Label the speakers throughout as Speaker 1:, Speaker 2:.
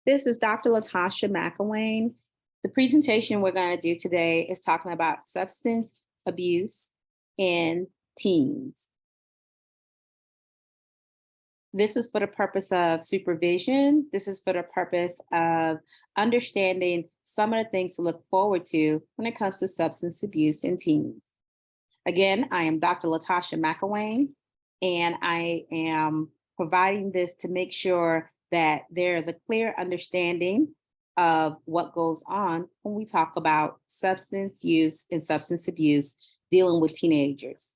Speaker 1: This is Dr. Latasha McElwain. The presentation we're going to do today is talking about substance abuse in teens. This is for the purpose of supervision. This is for the purpose of understanding some of the things to look forward to when it comes to substance abuse in teens. Again, I am Dr. Latasha McElwain, and I am providing this to make sure that there is a clear understanding of what goes on when we talk about substance use and substance abuse dealing with teenagers.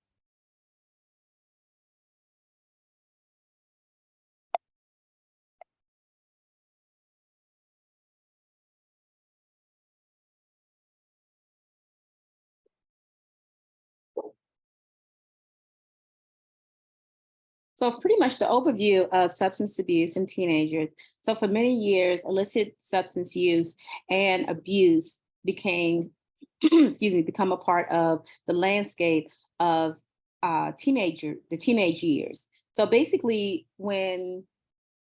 Speaker 1: So pretty much the overview of substance abuse in teenagers. So for many years, illicit substance use and abuse became, become a part of the landscape of the teenage years. So basically when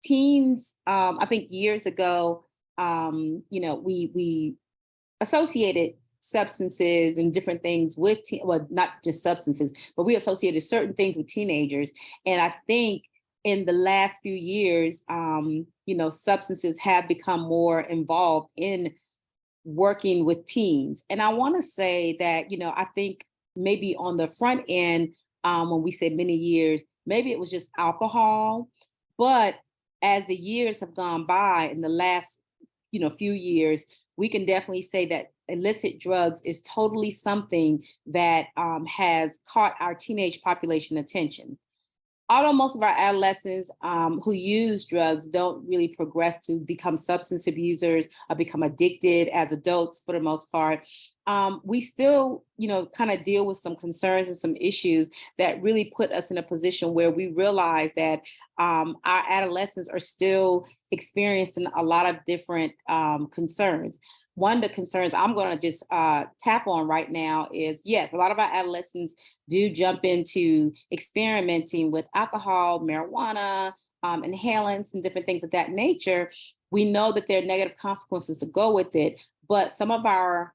Speaker 1: teens, I think years ago, we associated substances and different things with, well, not just substances, but we associated certain things with teenagers. And I think in the last few years, substances have become more involved in working with teens. And I want to say that, I think maybe on the front end, when we say many years, maybe it was just alcohol. But as the years have gone by in the last, few years, we can definitely say that illicit drugs is totally something that has caught our teenage population attention. Although most of our adolescents who use drugs don't really progress to become substance abusers or become addicted as adults for the most part, we still, kind of deal with some concerns and some issues that really put us in a position where we realize that our adolescents are still experiencing a lot of different concerns. One of the concerns I'm going to just tap on right now is, yes, a lot of our adolescents do jump into experimenting with alcohol, marijuana, inhalants, and different things of that nature. We know that there are negative consequences to go with it, but some of our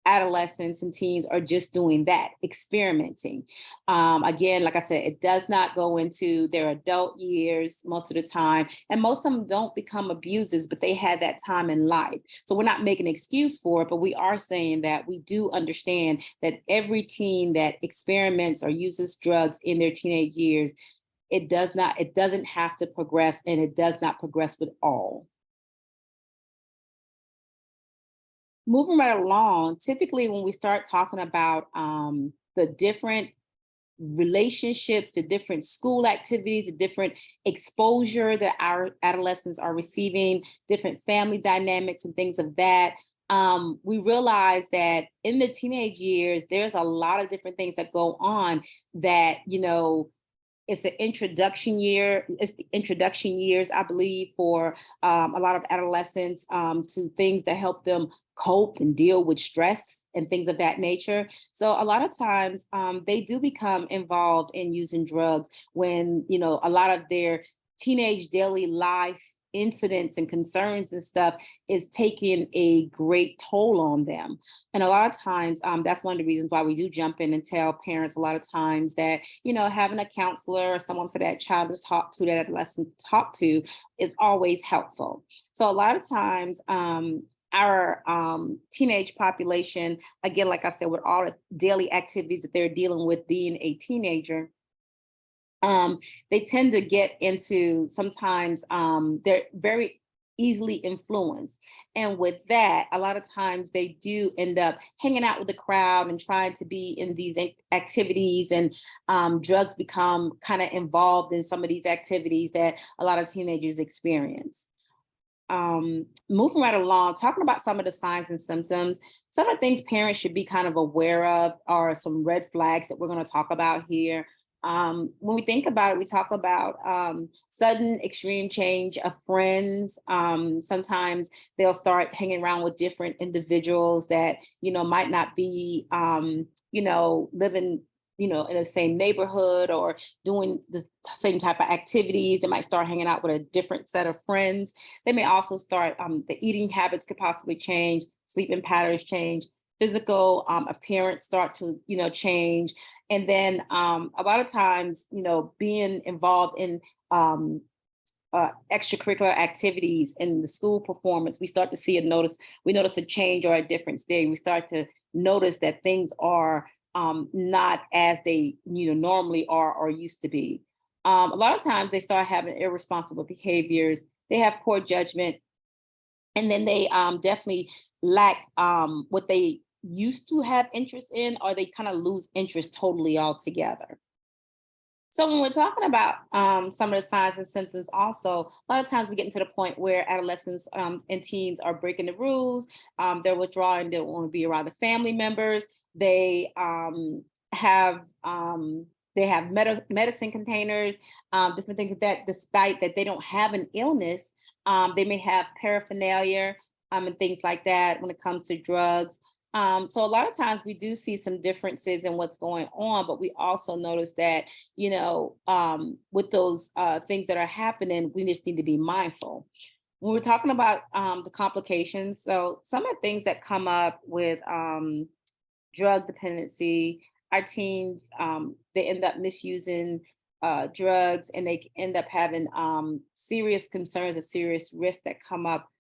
Speaker 1: adolescents and teens are just doing that, experimenting. Again, like I said, it does not go into their adult years most of the time. And most of them don't become abusers, but they had that time in life. So we're not making an excuse for it, but we are saying that we do understand that every teen that experiments or uses drugs in their teenage years, it doesn't have to progress, and it does not progress with all. Moving right along, typically when we start talking about the different relationships, the different school activities, the different exposure that our adolescents are receiving, different family dynamics and things of that, we realize that in the teenage years, there's a lot of different things that go on that, it's an introduction year. It's the introduction years, I believe, for a lot of adolescents to things that help them cope and deal with stress and things of that nature. So a lot of times they do become involved in using drugs when, a lot of their teenage daily life incidents and concerns and stuff is taking a great toll on them. And a lot of times, that's one of the reasons why we do jump in and tell parents a lot of times that, having a counselor or someone for that child to talk to, that adolescent to talk to, is always helpful. So a lot of times, our teenage population, again, like I said, with all the daily activities that they're dealing with being a teenager, they tend to get into, sometimes they're very easily influenced. And with that, a lot of times they do end up hanging out with the crowd and trying to be in these activities, and drugs become kind of involved in some of these activities that a lot of teenagers experience. Moving right along, talking about some of the signs and symptoms, some of the things parents should be kind of aware of are some red flags that we're going to talk about here. When we think about it, we talk about sudden extreme change of friends. Sometimes they'll start hanging around with different individuals that, might not be, living in the same neighborhood or doing the same type of activities. They might start hanging out with a different set of friends. They may also start, the eating habits could possibly change, sleeping patterns change, physical appearance start to, change. And then a lot of times, being involved in extracurricular activities in the school performance, we start to see we notice a change or a difference there. We start to notice that things are not as they normally are or used to be. A lot of times they start having irresponsible behaviors. They have poor judgment, and then they definitely lack what they used to have interest in, or they kind of lose interest totally altogether. So when we're talking about some of the signs and symptoms, also a lot of times we get into the point where adolescents and teens are breaking the rules. They're withdrawing. They don't want to be around the family members. Have they have medicine containers, different things that, despite that they don't have an illness, they may have paraphernalia and things like that when it comes to drugs. So a lot of times we do see some differences in what's going on, but we also notice that, with those things that are happening, we just need to be mindful. When we're talking about the complications, so some of the things that come up with drug dependency, our teens, they end up misusing drugs, and they end up having serious concerns or serious risks that come up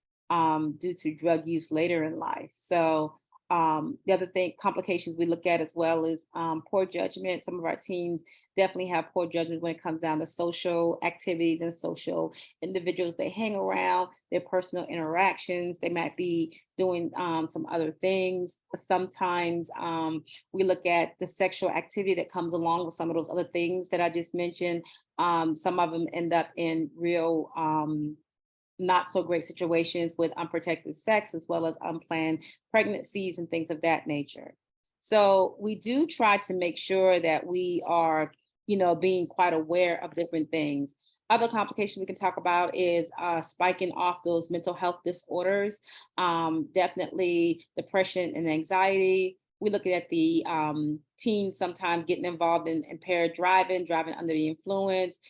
Speaker 1: due to drug use later in life. So the other thing, complications we look at as well is poor judgment. Some of our teens definitely have poor judgment when it comes down to social activities and social individuals they hang around, their personal interactions. They might be doing some other things. Sometimes we look at the sexual activity that comes along with some of those other things that I just mentioned. Some of them end up in real not so great situations with unprotected sex, as well as unplanned pregnancies and things of that nature. So we do try to make sure that we are, being quite aware of different things. Other complications we can talk about is spiking off those mental health disorders, definitely depression and anxiety. We look at the teens sometimes getting involved in impaired driving under the influence,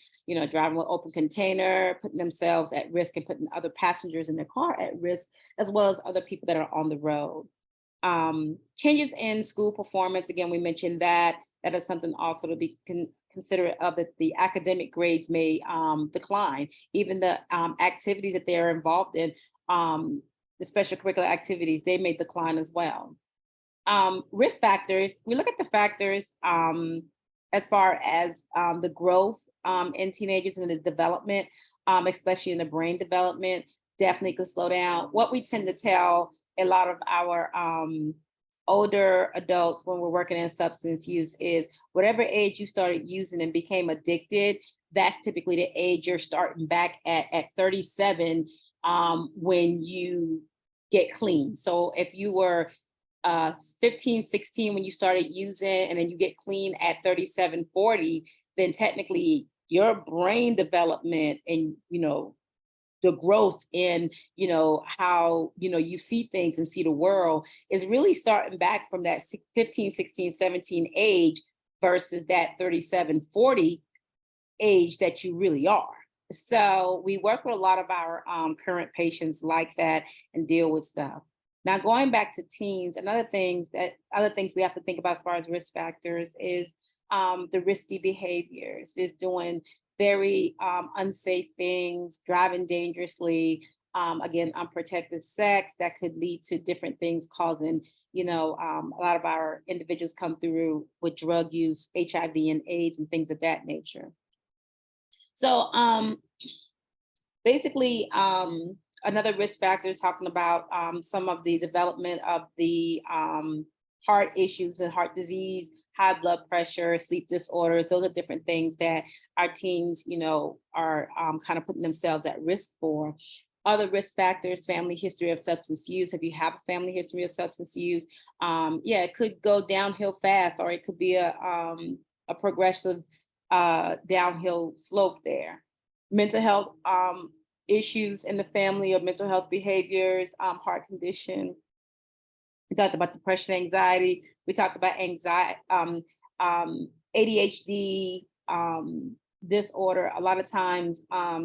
Speaker 1: driving with open container, putting themselves at risk and putting other passengers in their car at risk, as well as other people that are on the road. Changes in school performance, again, we mentioned that. That is something also to be considerate of, that the academic grades may decline. Even the activities that they are involved in, the special curricular activities, they may decline as well. Risk factors, we look at the factors as far as the growth in teenagers and the development, especially in the brain development, definitely could slow down. What we tend to tell a lot of our older adults when we're working in substance use is whatever age you started using and became addicted, that's typically the age you're starting back at 37 when you get clean. So if you were 15, 16 when you started using, and then you get clean at 37, 40, then technically your brain development and, the growth in, how, you see things and see the world is really starting back from that 15, 16, 17 age versus that 37, 40 age that you really are. So we work with a lot of our current patients like that and deal with stuff. Now, going back to teens, other things we have to think about as far as risk factors is the risky behaviors. There's doing very unsafe things, driving dangerously, again, unprotected sex that could lead to different things causing, a lot of our individuals come through with drug use, HIV and AIDS and things of that nature. So basically, another risk factor, talking about some of the development of the heart issues and heart disease, high blood pressure, sleep disorders. Those are different things that our teens, are kind of putting themselves at risk for. Other risk factors, family history of substance use. If you have a family history of substance use, it could go downhill fast, or it could be a progressive downhill slope there. Mental health issues in the family of mental health behaviors, heart condition. We talked about depression, anxiety. We talked about anxiety, ADHD disorder. A lot of times,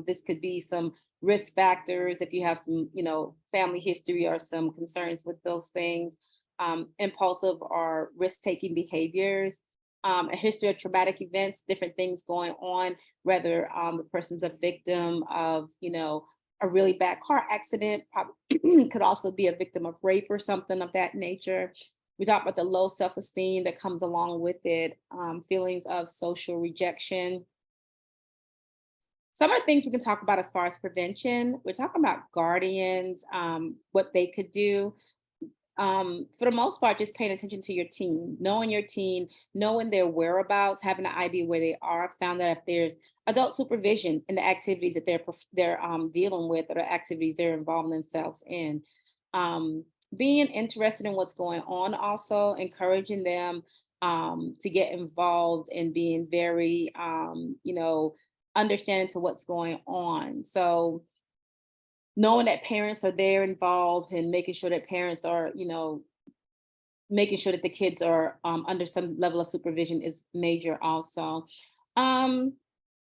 Speaker 1: this could be some risk factors if you have some, family history or some concerns with those things. Impulsive or risk-taking behaviors, a history of traumatic events, different things going on, whether the person's a victim of, a really bad car accident, probably could also be a victim of rape or something of that nature. We talk about the low self-esteem that comes along with it, feelings of social rejection. Some of the things we can talk about as far as prevention, we're talking about guardians, what they could do. For the most part, just paying attention to your teen, knowing their whereabouts, having an idea where they are. Found that if there's adult supervision in the activities that they're dealing with, or the activities they're involving themselves in, um, being interested in what's going on, also encouraging them to get involved and being very, understanding to what's going on. So knowing that parents are there involved and making sure that parents are, making sure that the kids are under some level of supervision is major also. Um,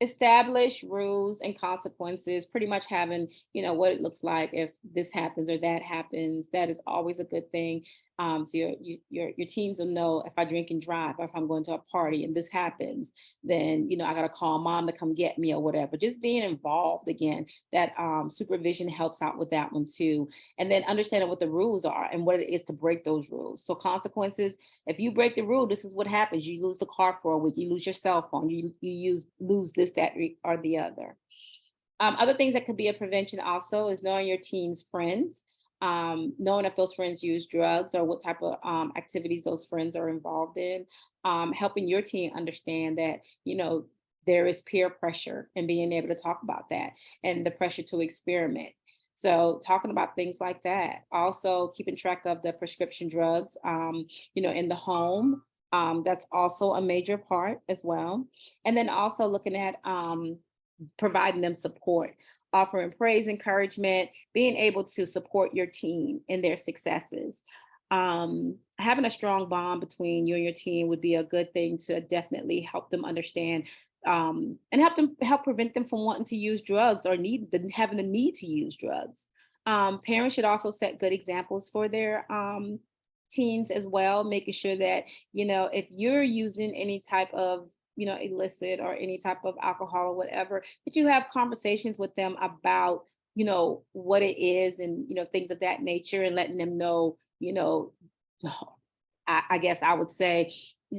Speaker 1: Establish rules and consequences, pretty much having, what it looks like if this happens or that happens. That is always a good thing. So your teens will know, if I drink and drive, or if I'm going to a party and this happens, then I gotta call mom to come get me or whatever. Just being involved again, that supervision helps out with that one too. And then understanding what the rules are and what it is to break those rules. So consequences, if you break the rule, this is what happens. You lose the car for a week, you lose your cell phone, you lose this, that, or the other. Other things that could be a prevention also is knowing your teen's friends, knowing if those friends use drugs or what type of activities those friends are involved in, helping your teen understand that, there is peer pressure, and being able to talk about that and the pressure to experiment. So talking about things like that. Also keeping track of the prescription drugs, in the home. That's also a major part as well. And then also looking at providing them support, offering praise, encouragement, being able to support your team in their successes. Having a strong bond between you and your team would be a good thing to definitely help them understand, and help prevent them from wanting to use drugs or having the need to use drugs. Parents should also set good examples for their teens as well, making sure that, if you're using any type of, illicit or any type of alcohol or whatever, that you have conversations with them about, what it is, and, things of that nature, and letting them know, I guess I would say,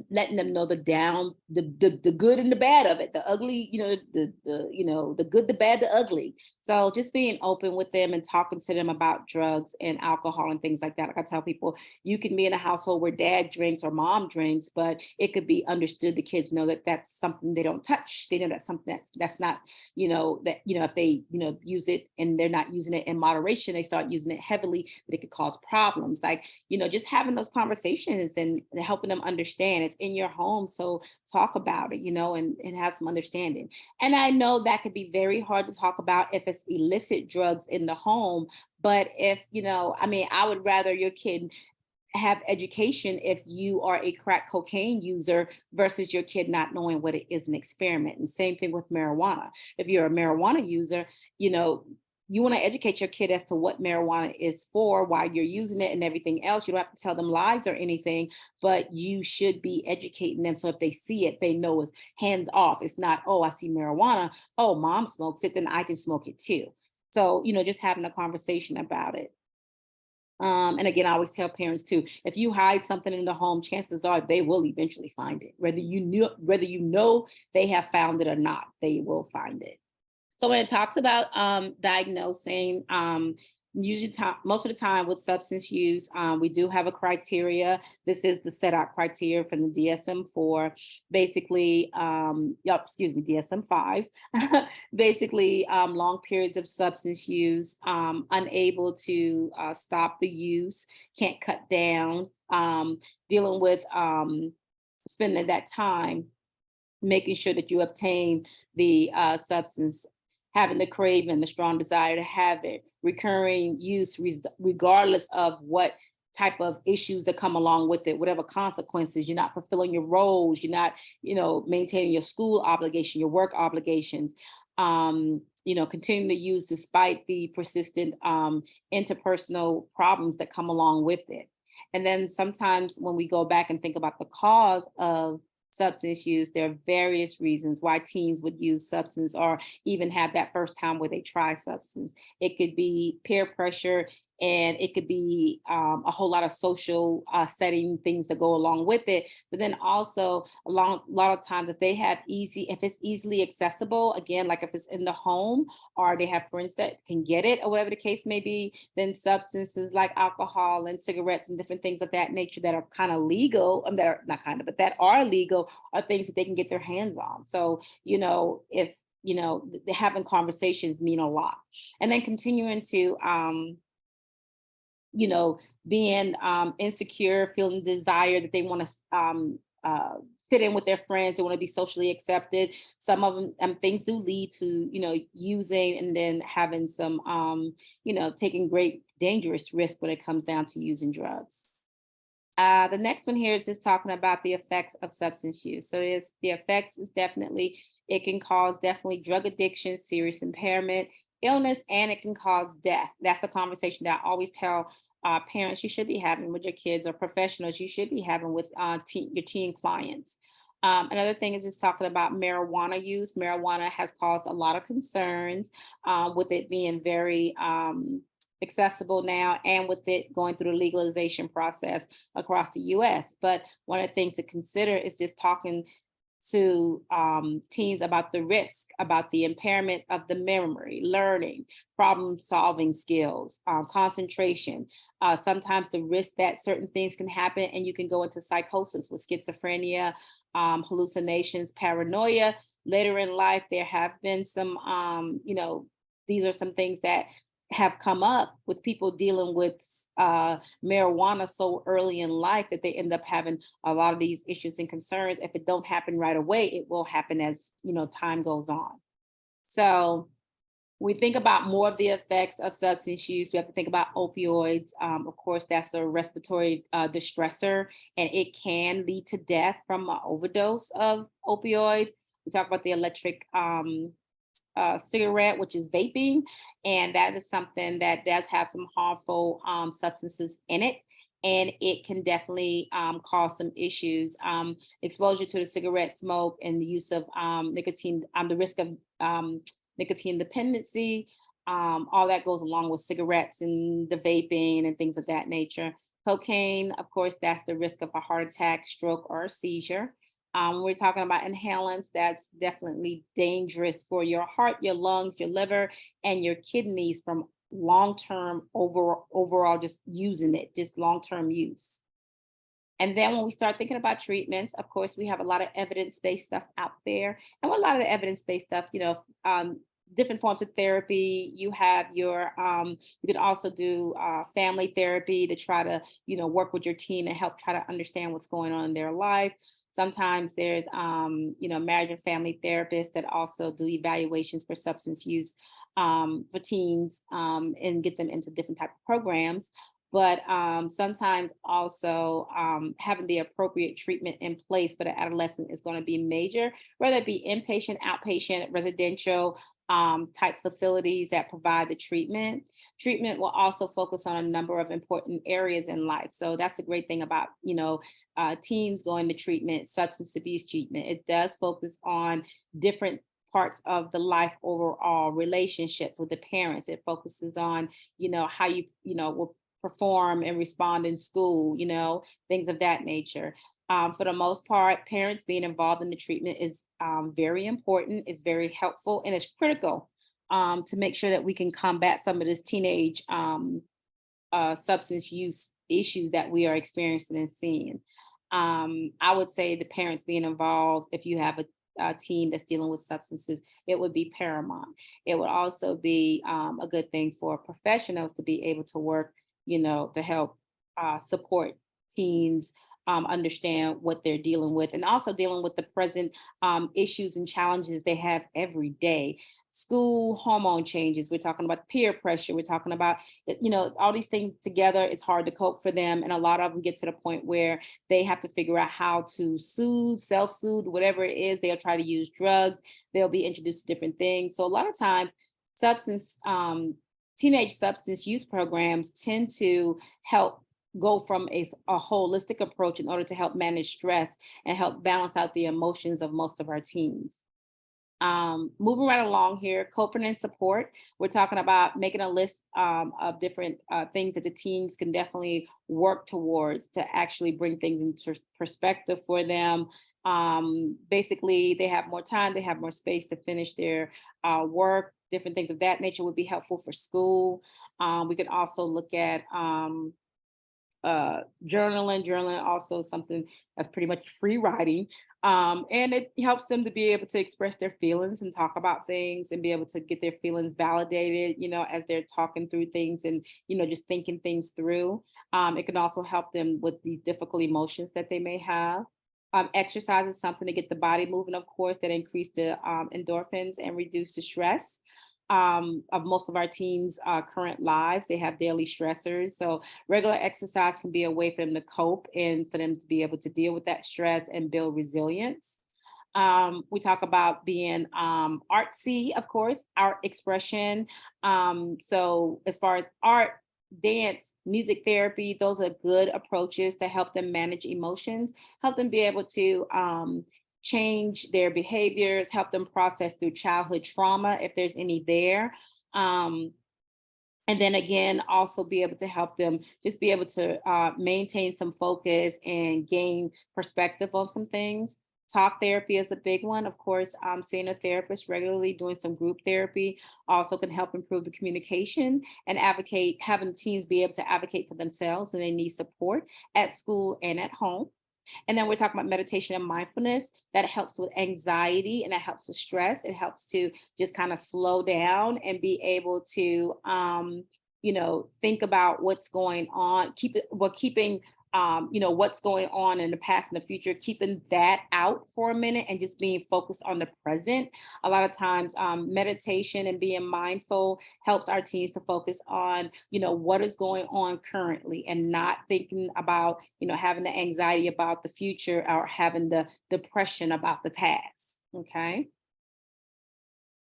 Speaker 1: letting them know the good and the bad of it, the ugly, the good, the bad, the ugly. So just being open with them and talking to them about drugs and alcohol and things like that. Like I tell people, you can be in a household where dad drinks or mom drinks, but it could be understood. The kids know that that's something they don't touch. They know that's something that's not, if they, use it and they're not using it in moderation, they start using it heavily, that it could cause problems. Like, just having those conversations and helping them understand it's in your home. So talk about it, and have some understanding. And I know that could be very hard to talk about if it's illicit drugs in the home. But if, I would rather your kid have education if you are a crack cocaine user versus your kid not knowing what it is, an experiment. And same thing with marijuana. If you're a marijuana user, you want to educate your kid as to what marijuana is for, why you're using it and everything else. You don't have to tell them lies or anything, but you should be educating them. So if they see it, they know it's hands off. It's not, oh, I see marijuana. Oh, mom smokes it, then I can smoke it too. So, just having a conversation about it. And again, I always tell parents too, if you hide something in the home, chances are they will eventually find it. Whether they have found it or not, they will find it. So when it talks about diagnosing, most of the time with substance use, we do have a criteria. This is the set out criteria from the DSM-4, basically, DSM-5, basically long periods of substance use, unable to stop the use, can't cut down, dealing with spending that time making sure that you obtain the substance, having the craving, the strong desire to have it, recurring use regardless of what type of issues that come along with it, whatever consequences. You're not fulfilling your roles, you're not, maintaining your school obligation, your work obligations. Continuing to use despite the persistent interpersonal problems that come along with it. And then sometimes when we go back and think about the cause of substance use, there are various reasons why teens would use substance or even have that first time where they try substance. It could be peer pressure, and it could be a whole lot of social setting things that go along with it. But then also a lot of times, if it's easily accessible, again, like if it's in the home or they have friends that can get it or whatever the case may be, then substances like alcohol and cigarettes and different things of that nature that are kind of legal, that are not kind of, but that are legal, are things that they can get their hands on. So, if having conversations mean a lot. And then continuing to being insecure, feeling desire that they want to fit in with their friends, they want to be socially accepted. Some of them things do lead to, using and then having some, taking great dangerous risk when it comes down to using drugs. The next one here is just talking about the effects of substance use. So the effects is definitely, it can cause definitely drug addiction, serious impairment, illness, and it can cause death. That's a conversation that I always tell parents you should be having with your kids, or professionals you should be having with your teen clients. Another thing is just talking about marijuana use. Marijuana has caused a lot of concerns with it being very accessible now, and with it going through the legalization process across the US. But one of the things to consider is just talking to teens about the risk, about the impairment of the memory, learning, problem solving skills, concentration. Sometimes the risk that certain things can happen and you can go into psychosis with schizophrenia, hallucinations, paranoia. Later in life, there have been some, these are some things that have come up with people dealing with marijuana so early in life that they end up having a lot of these issues and concerns. If it don't happen right away, it will happen as time goes on. So we think about more of the effects of substance use. We have to think about opioids. Of course, that's a respiratory distressor, and it can lead to death from an overdose of opioids. We talk about the electric cigarette, which is vaping, and that is something that does have some harmful substances in it, and it can definitely cause some issues. Exposure to the cigarette smoke and the use of nicotine, the risk of nicotine dependency, all that goes along with cigarettes and the vaping and things of that nature. Cocaine, of course, that's the risk of a heart attack, stroke, or a seizure. We're talking about inhalants. That's definitely dangerous for your heart, your lungs, your liver, and your kidneys from long-term overall just using it, just long-term use. And then when we start thinking about treatments, of course, we have a lot of evidence-based stuff out there. And with a lot of the evidence-based stuff, different forms of therapy. You have your, you can also do family therapy to try to, work with your teen and help try to understand what's going on in their life. Sometimes there's, marriage and family therapists that also do evaluations for substance use for teens and get them into different type of programs. But sometimes also having the appropriate treatment in place for the adolescent is going to be major, whether it be inpatient, outpatient, residential type facilities that provide the treatment. Treatment will also focus on a number of important areas in life. So that's a great thing about, teens going to treatment, substance abuse treatment. It does focus on different parts of the life overall, relationship with the parents. It focuses on, how you, will perform and respond in school, things of that nature. For the most part, parents being involved in the treatment is very important. It's very helpful, and it's critical to make sure that we can combat some of this teenage substance use issues that we are experiencing and seeing. I would say the parents being involved, if you have a teen that's dealing with substances, it would be paramount. It would also be a good thing for professionals to be able to work, to help support teens understand what they're dealing with, and also dealing with the present issues and challenges they have every day. School hormone changes. We're talking about peer pressure. We're talking about, all these things together. It's hard to cope for them. And a lot of them get to the point where they have to figure out how to soothe, self-soothe, whatever it is. They'll try to use drugs. They'll be introduced to different things. So a lot of times, substance, teenage substance use programs tend to help go from a holistic approach in order to help manage stress and help balance out the emotions of most of our teens. Moving right along here, coping and support. We're talking about making a list of different things that the teens can definitely work towards to actually bring things into perspective for them. Basically, they have more time, they have more space to finish their work. Different things of that nature would be helpful for school. We can also look at journaling also something that's pretty much free writing, and it helps them to be able to express their feelings and talk about things and be able to get their feelings validated, as they're talking through things and just thinking things through. It can also help them with the difficult emotions that they may have. Exercise is something to get the body moving, of course, that increase the endorphins and reduce the stress of most of our teens' current lives. They have daily stressors. So regular exercise can be a way for them to cope and for them to be able to deal with that stress and build resilience. We talk about being artsy, of course, art expression. So as far as art, dance, music therapy, those are good approaches to help them manage emotions, help them be able to change their behaviors, help them process through childhood trauma if there's any there. Um, and then again, also be able to help them just be able to maintain some focus and gain perspective on some things. Talk therapy is a big one. Of course, seeing a therapist regularly, doing some group therapy also can help improve the communication and advocate, having teens be able to advocate for themselves when they need support at school and at home. And then we're talking about meditation and mindfulness that helps with anxiety and that helps with stress. It helps to just kind of slow down and be able to, think about what's going on, keeping what's going on in the past and the future, keeping that out for a minute and just being focused on the present. A lot of times, meditation and being mindful helps our teens to focus on, what is going on currently and not thinking about, having the anxiety about the future or having the depression about the past. Okay.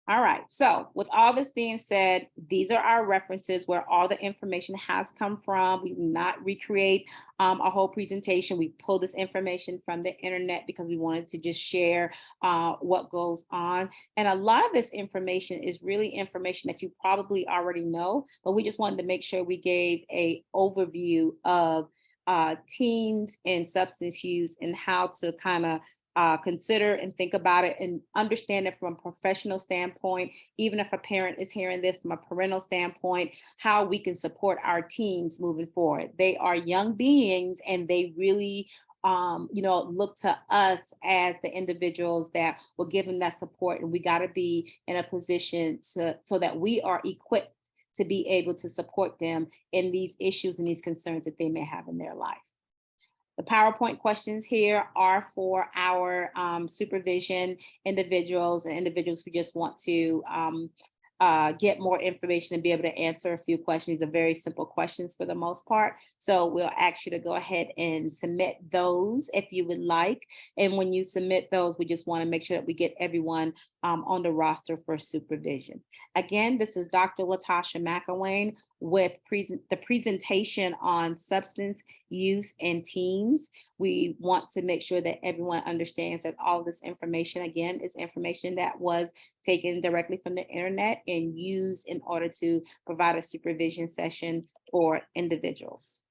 Speaker 1: All right. So, with all this being said, these are our references where all the information has come from. We did not recreate a whole presentation. We pulled this information from the internet because we wanted to just share what goes on. And a lot of this information is really information that you probably already know, but we just wanted to make sure we gave a overview of teens and substance use and how to kind of consider and think about it and understand it from a professional standpoint, even if a parent is hearing this from a parental standpoint, how we can support our teens moving forward. They are young beings and they really look to us as the individuals that will give them that support. And we got to be in a position so that we are equipped to be able to support them in these issues and these concerns that they may have in their life. The PowerPoint questions here are for our supervision individuals and individuals who just want to get more information and be able to answer a few questions. These are very simple questions for the most part. So we'll ask you to go ahead and submit those if you would like. And when you submit those, we just want to make sure that we get everyone on the roster for supervision. Again, this is Dr. Latasha McElwain with the presentation on substance use and teens. We want to make sure that everyone understands that all of this information, again, is information that was taken directly from the internet and used in order to provide a supervision session for individuals.